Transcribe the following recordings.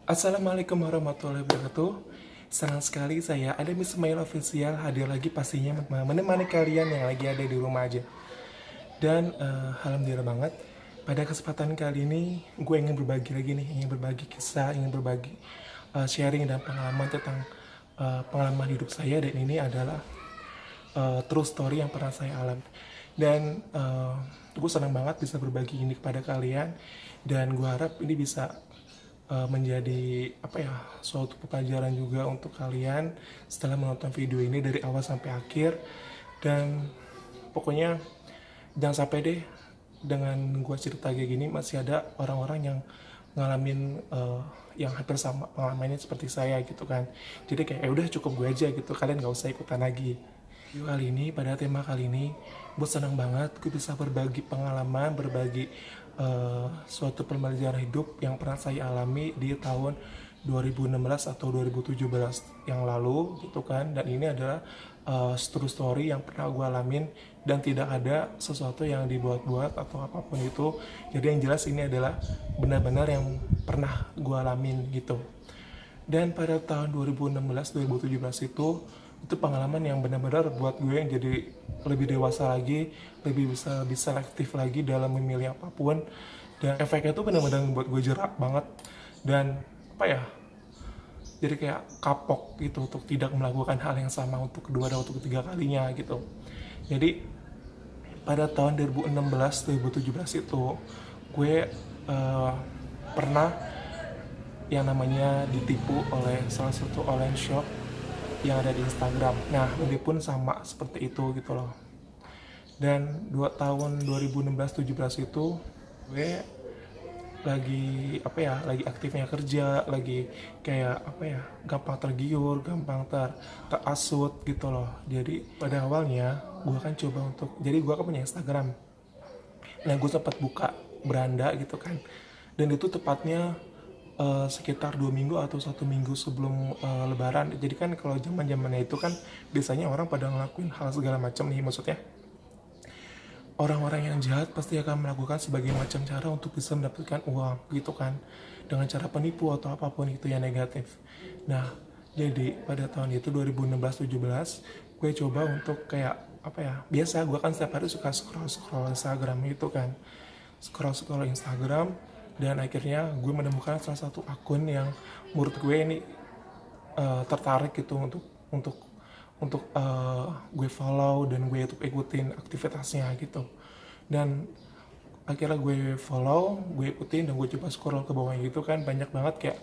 Assalamualaikum warahmatullahi wabarakatuh. Senang sekali saya Adam Ismail Official hadir lagi pastinya menemani kalian yang lagi ada di rumah aja. Dan alhamdulillah banget pada kesempatan kali ini gue ingin berbagi lagi nih, ingin berbagi kisah, ingin berbagi sharing dan pengalaman tentang pengalaman hidup saya, dan ini adalah true story yang pernah saya alami. Dan gue senang banget bisa berbagi ini kepada kalian, dan gue harap ini bisa menjadi suatu pelajaran juga untuk kalian setelah menonton video ini dari awal sampai akhir. Dan pokoknya jangan sampai deh dengan gue cerita kayak gini masih ada orang-orang yang ngalamin yang hampir sama pengalamannya seperti saya gitu kan. Jadi kayak udah cukup gue aja gitu, kalian gak usah ikutan lagi. Kali ini, pada tema kali ini, gue senang banget gue bisa berbagi pengalaman, berbagi suatu pembelajaran hidup yang pernah saya alami di tahun 2016 atau 2017 yang lalu gitu kan. Dan ini adalah true story yang pernah gue alamin, dan tidak ada sesuatu yang dibuat-buat atau apapun itu. Jadi yang jelas ini adalah benar-benar yang pernah gue alamin gitu. Dan pada tahun 2016-2017 itu pengalaman yang benar-benar buat gue yang jadi lebih dewasa lagi, lebih bisa lebih selektif lagi dalam memilih apapun. Dan efeknya tuh benar-benar buat gue jerak banget, dan jadi kayak kapok gitu untuk tidak melakukan hal yang sama untuk kedua dan untuk ketiga kalinya gitu. Jadi pada tahun 2016-2017 itu gue pernah yang namanya ditipu oleh salah satu online shop yang ada di Instagram. Nah, ini pun sama seperti itu gitu loh. Dan 2 tahun 2016-17 itu gue lagi aktifnya kerja, lagi kayak gampang tergiur, gampang terasut gitu loh. Jadi pada awalnya gue kan coba untuk, jadi gue kan punya Instagram. Nah, gue sempat buka beranda gitu kan, dan itu tepatnya sekitar 2 minggu atau 1 minggu sebelum Lebaran. Jadi kan kalau zamannya itu kan biasanya orang pada ngelakuin hal segala macam nih, maksudnya orang-orang yang jahat pasti akan melakukan sebagai macam cara untuk bisa mendapatkan uang gitu kan, dengan cara penipu atau apapun itu yang negatif. Nah, jadi pada tahun itu 2016-17 gue coba untuk kayak biasa gue kan setiap hari suka scroll Instagram gitu kan, scroll Instagram. Dan akhirnya gue menemukan salah satu akun yang menurut gue ini tertarik gitu untuk gue follow dan gue ikutin aktivitasnya gitu. Dan akhirnya gue follow, gue ikutin, dan gue coba scroll ke bawah gitu kan, banyak banget kayak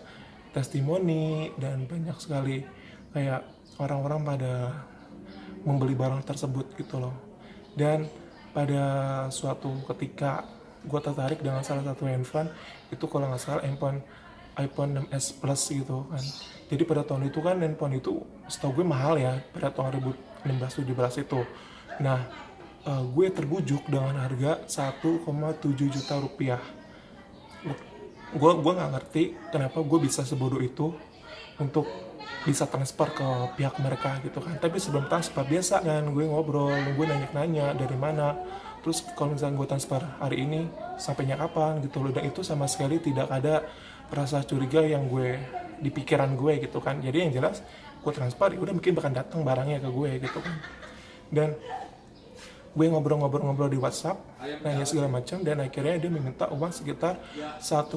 testimoni, dan banyak sekali kayak orang-orang pada membeli barang tersebut gitu loh. Dan pada suatu ketika gue tertarik dengan salah satu handphone itu, kalau nggak salah iPhone 6s Plus gitu kan. Jadi pada tahun itu kan handphone itu setahu gue mahal ya pada tahun 2016-17 itu. Nah, gue terbujuk dengan harga 1,7 juta rupiah. Gue nggak ngerti kenapa gue bisa sebodoh itu untuk bisa transfer ke pihak mereka gitu kan. Tapi sebelum transfer biasa kan gue ngobrol, gue nanya-nanya dari mana, terus kalau misalnya gue transfer hari ini sampainya kapan gitu loh. Dan itu sama sekali tidak ada rasa curiga yang gue di pikiran gue gitu kan. Jadi yang jelas gue transfer, udah mungkin bakal datang barangnya ke gue gitu kan. Dan gue ngobrol-ngobrol di WhatsApp, nanya segala macam, dan akhirnya dia meminta uang sekitar 1,7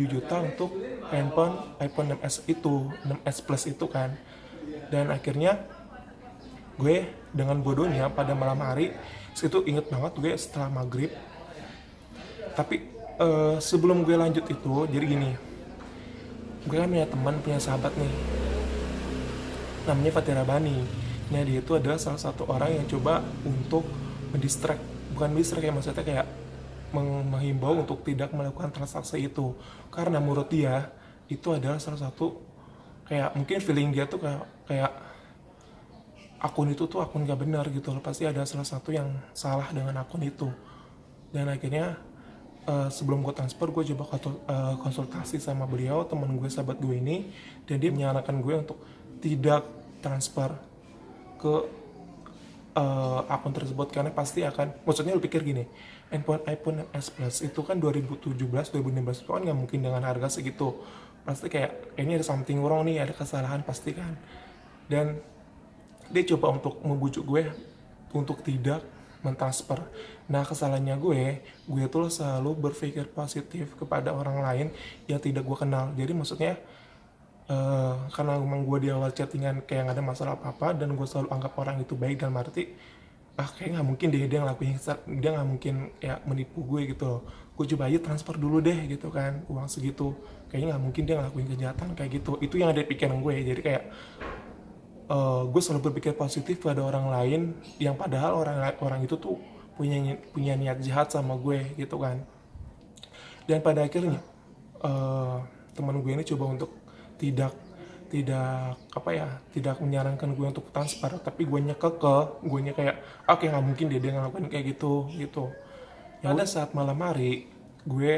juta untuk handphone iPhone 6s itu, 6s Plus itu kan. Dan akhirnya gue dengan bodohnya pada malam hari situ, inget banget gue setelah maghrib. Tapi sebelum gue lanjut itu, jadi gini, gue kan punya teman, punya sahabat nih, namanya Fatira Bani. Nah, dia itu adalah salah satu orang yang coba untuk bukan ya, maksudnya kayak menghimbau untuk tidak melakukan transaksi itu, karena menurut dia itu adalah salah satu kayak, mungkin feeling dia tuh kayak akun itu tuh akun gak benar gitu loh, pasti ada salah satu yang salah dengan akun itu. Dan akhirnya sebelum gue transfer, gue coba konsultasi sama beliau, teman gue, sahabat gue ini, dan dia menyarankan gue untuk tidak transfer ke akun tersebut, karena pasti akan, maksudnya lu pikir gini, handphone iPhone S Plus itu kan 2017 2016 itu kan nggak mungkin dengan harga segitu, pasti kayak ini ada something wrong nih, ada kesalahan pasti kan. Dan dia coba untuk membujuk gue untuk tidak mentransfer. Nah, kesalahannya gue tuh selalu berpikir positif kepada orang lain yang tidak gue kenal. Jadi maksudnya karena memang gue di awal chattingan kayak gak ada masalah apa-apa, dan gue selalu anggap orang itu baik, dan arti kayak nggak mungkin dia ngelakuin, dia nggak mungkin ya menipu gue gitu loh. Gue coba aja transfer dulu deh gitu kan, uang segitu, kayaknya nggak mungkin dia ngelakuin kejahatan kayak gitu. Itu yang ada di pikiran gue. Jadi kayak gue selalu berpikir positif pada orang lain yang padahal orang itu tuh punya niat jahat sama gue gitu kan. Dan pada akhirnya teman gue ini coba untuk tidak tidak tidak menyarankan gue untuk transfer, tapi gue gue kayak oke, nggak mungkin dia ngelakuin kayak gitu. Pada saat malam hari gue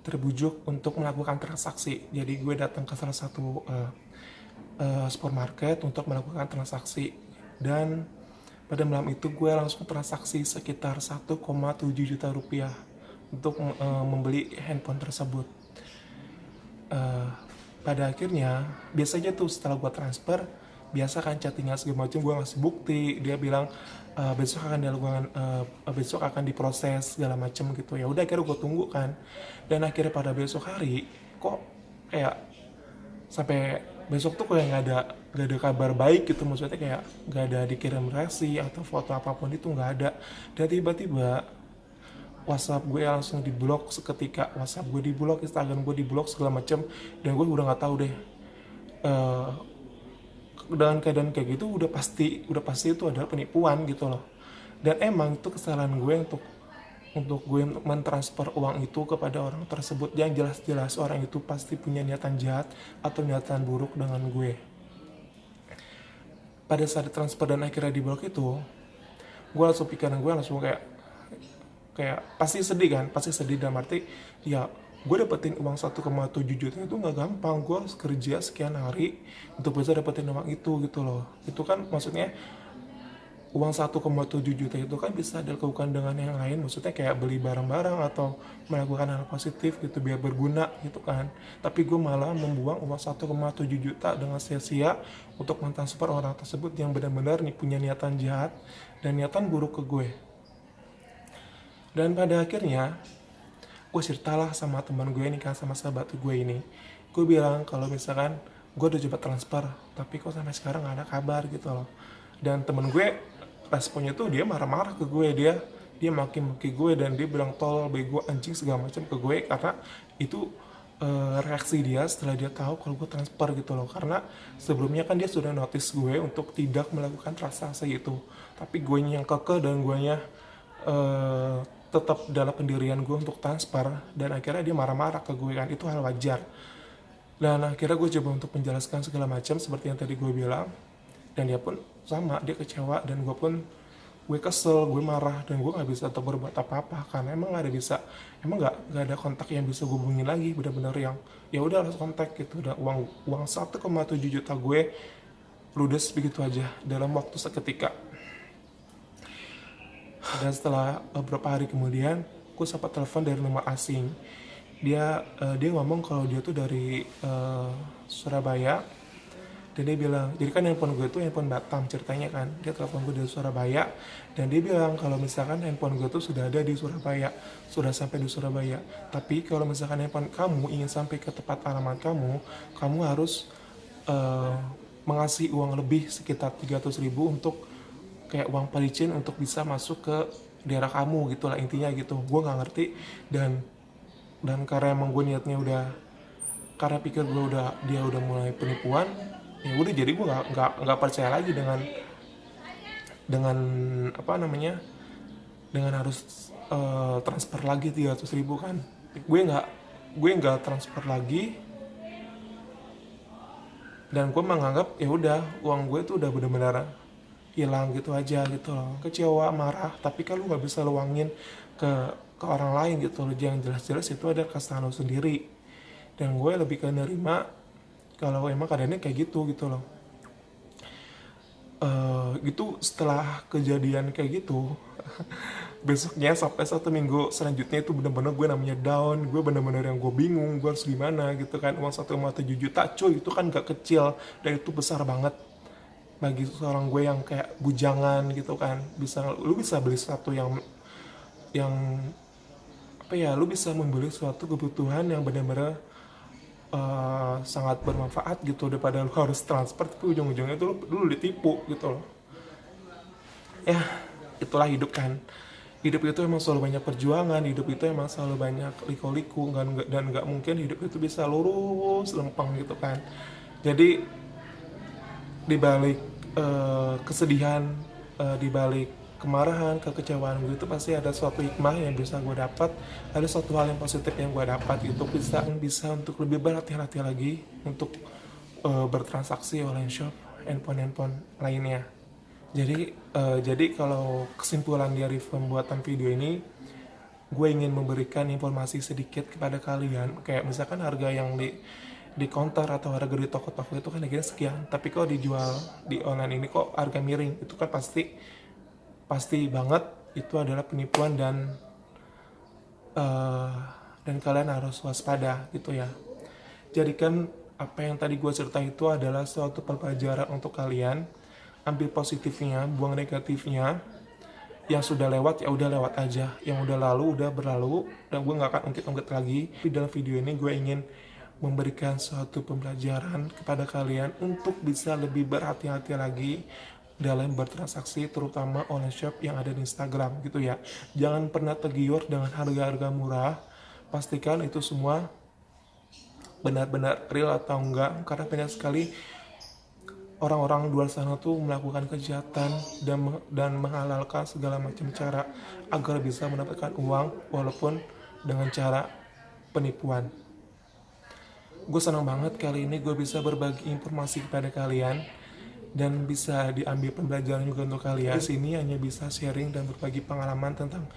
terbujuk untuk melakukan transaksi. Jadi gue datang ke salah satu supermarket untuk melakukan transaksi, dan pada malam itu gue langsung transaksi sekitar 1,7 juta rupiah untuk membeli handphone tersebut. Pada akhirnya biasanya tuh setelah gue transfer, biasa kan chattingan segala macam, gue ngasih bukti, dia bilang besok akan dilakukan, besok akan diproses segala macam gitu. Ya udah, akhirnya gue tunggu kan, dan akhirnya pada besok hari kok kayak sampai besok tuh kayak nggak ada kabar baik gitu, maksudnya kayak nggak ada dikirim resi atau foto apapun itu, nggak ada. Dan tiba-tiba WhatsApp gue langsung diblok seketika, WhatsApp gue diblok, Instagram gue diblok segala macam, dan gue udah nggak tahu deh. Dengan keadaan kayak gitu udah pasti itu adalah penipuan gitu loh. Dan emang itu kesalahan gue untuk gue mentransfer uang itu kepada orang tersebut, yang jelas-jelas orang itu pasti punya niatan jahat atau niatan buruk dengan gue. Pada saat transfer dan akhirnya diblok itu, gue langsung pikiran gue langsung kayak pasti sedih kan, pasti sedih dalam arti ya gue dapetin uang 1,7 juta itu nggak gampang. Gue harus kerja sekian hari untuk bisa dapetin uang itu gitu loh. Itu kan maksudnya uang 1,7 juta itu kan bisa dilakukan dengan yang lain, maksudnya kayak beli barang-barang atau melakukan hal positif gitu biar berguna gitu kan. Tapi gue malah membuang uang 1,7 juta dengan sia-sia untuk mentransfer orang tersebut yang benar-benar punya niatan jahat dan niatan buruk ke gue. Dan pada akhirnya gue ceritalah sama teman gue ini kan, sama sahabat gue ini. Gue bilang kalau misalkan gue udah coba transfer, tapi kok sampai sekarang gak ada kabar gitu loh. Dan temen gue responnya tuh dia marah-marah ke gue, dia maki-maki gue, dan dia bilang tolol, bego, anjing segala macam ke gue, karena itu reaksi dia setelah dia tahu kalau gue transfer gitu loh. Karena sebelumnya kan dia sudah notice gue untuk tidak melakukan transaksi itu, tapi gue yang kekeh dan gue tetap dalam pendirian gue untuk transfer, dan akhirnya dia marah-marah ke gue kan. Itu hal wajar. Dan akhirnya gue coba untuk menjelaskan segala macam seperti yang tadi gue bilang, dan dia pun sama, dia kecewa, dan gue kesel, gue marah, dan gue nggak bisa berbuat apa-apa karena emang nggak ada kontak yang bisa gue hubungin lagi. Benar-benar yang ya udah harus kontak gitu. Dan uang 1,7 juta gue ludes begitu aja dalam waktu seketika. Dan setelah beberapa hari kemudian, gue sempat telepon dari nomor asing. Dia ngomong kalau dia tuh dari Surabaya. Dan dia bilang, jadi kan handphone gue tuh handphone Batam ceritanya kan. Dia telepon gue dari Surabaya, dan dia bilang kalau misalkan handphone gue tuh sudah ada di Surabaya, sudah sampai di Surabaya. Tapi kalau misalkan handphone kamu ingin sampai ke tempat alamat kamu harus mengasih uang lebih sekitar 300.000 untuk kayak uang pelicin untuk bisa masuk ke daerah kamu gitulah intinya gitu. Gue nggak ngerti, dan karena emang gue niatnya karena pikir dia udah mulai penipuan, ya udah, jadi gue nggak percaya lagi dengan dengan harus transfer lagi 300.000 kan. Gue nggak transfer lagi, dan gue menganggap ya udah, uang gue tuh udah benar-benar hilang gitu aja gitu loh. Kecewa, marah, tapi kan lu nggak bisa luangin ke orang lain gitu loh. Yang jelas-jelas itu ada kesalahan lu sendiri, dan gue lebih ke nerima kalau emang keadaannya kayak gitu loh. Gitu setelah kejadian kayak gitu besoknya sampai 1 minggu selanjutnya itu bener-bener gue namanya down, gue bener-bener yang gue bingung gue harus gimana gitu kan. Uang 1,7 juta cuy, itu kan gak kecil dan itu besar banget bagi seorang gue yang kayak bujangan gitu kan. Lu bisa beli sesuatu yang apa ya, lu bisa membeli suatu kebutuhan yang benar-benar sangat bermanfaat gitu, daripada lu harus transfer tapi ujung-ujungnya itu lu ditipu gitu loh. Ya, itulah hidup kan. Hidup itu emang selalu banyak perjuangan, hidup itu emang selalu banyak liku-liku dan nggak mungkin hidup itu bisa lurus lempeng gitu kan. Jadi di balik kesedihan, di balik kemarahan, kekecewaan gue itu pasti ada suatu hikmah yang bisa gue dapat, ada suatu hal yang positif yang gue dapat itu bisa untuk lebih berhati-hati lagi untuk bertransaksi online shop handphone lainnya. Jadi kalau kesimpulan dari pembuatan video ini, gue ingin memberikan informasi sedikit kepada kalian. Kayak misalkan harga yang di counter atau harga di toko-toko itu kan harganya sekian, tapi kok dijual di online ini kok harga miring, itu kan pasti banget itu adalah penipuan dan kalian harus waspada gitu ya. Jadikan apa yang tadi gue cerita itu adalah suatu pelajaran untuk kalian. Ambil positifnya, buang negatifnya. Yang sudah lewat ya udah lewat aja, yang udah lalu udah berlalu dan gue nggak akan ungkit-ungkit lagi. Tapi dalam video ini gue ingin memberikan suatu pembelajaran kepada kalian untuk bisa lebih berhati-hati lagi dalam bertransaksi, terutama online shop yang ada di Instagram gitu ya. Jangan pernah tergiur dengan harga-harga murah, pastikan itu semua benar-benar real atau enggak, karena banyak sekali orang-orang di luar sana tuh melakukan kejahatan dan menghalalkan segala macam cara agar bisa mendapatkan uang walaupun dengan cara penipuan. Gue senang banget kali ini gue bisa berbagi informasi kepada kalian dan bisa diambil pembelajaran juga untuk kalian. Di sini hanya bisa sharing dan berbagi pengalaman tentang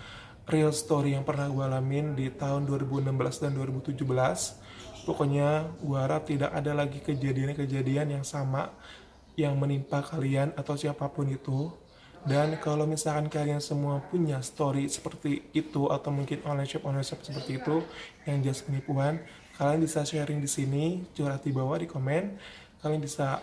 real story yang pernah gue alamin di tahun 2016 dan 2017. Pokoknya gue harap tidak ada lagi kejadian-kejadian yang sama yang menimpa kalian atau siapapun itu. Dan kalau misalkan kalian semua punya story seperti itu atau mungkin online shop seperti itu yang jelas penipuan, kalian bisa sharing di sini, curhat di bawah di komen. Kalian bisa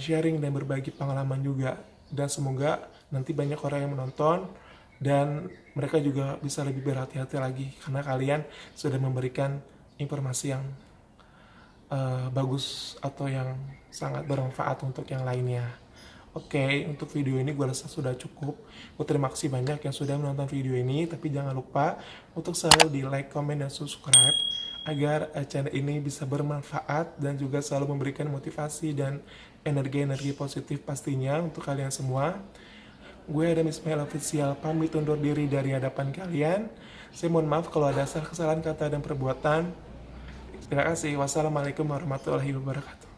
sharing dan berbagi pengalaman juga, dan semoga nanti banyak orang yang menonton dan mereka juga bisa lebih berhati-hati lagi karena kalian sudah memberikan informasi yang bagus atau yang sangat bermanfaat untuk yang lainnya. Oke, untuk video ini gue rasa sudah cukup. Terima kasih banyak yang sudah menonton video ini, tapi jangan lupa untuk selalu di like, comment, dan subscribe agar channel ini bisa bermanfaat dan juga selalu memberikan motivasi dan energi-energi positif pastinya untuk kalian semua. Gue Adam Ismail Official pamit undur diri dari hadapan kalian. Saya mohon maaf kalau ada salah kesalahan kata dan perbuatan. Terima kasih. Wassalamualaikum warahmatullahi wabarakatuh.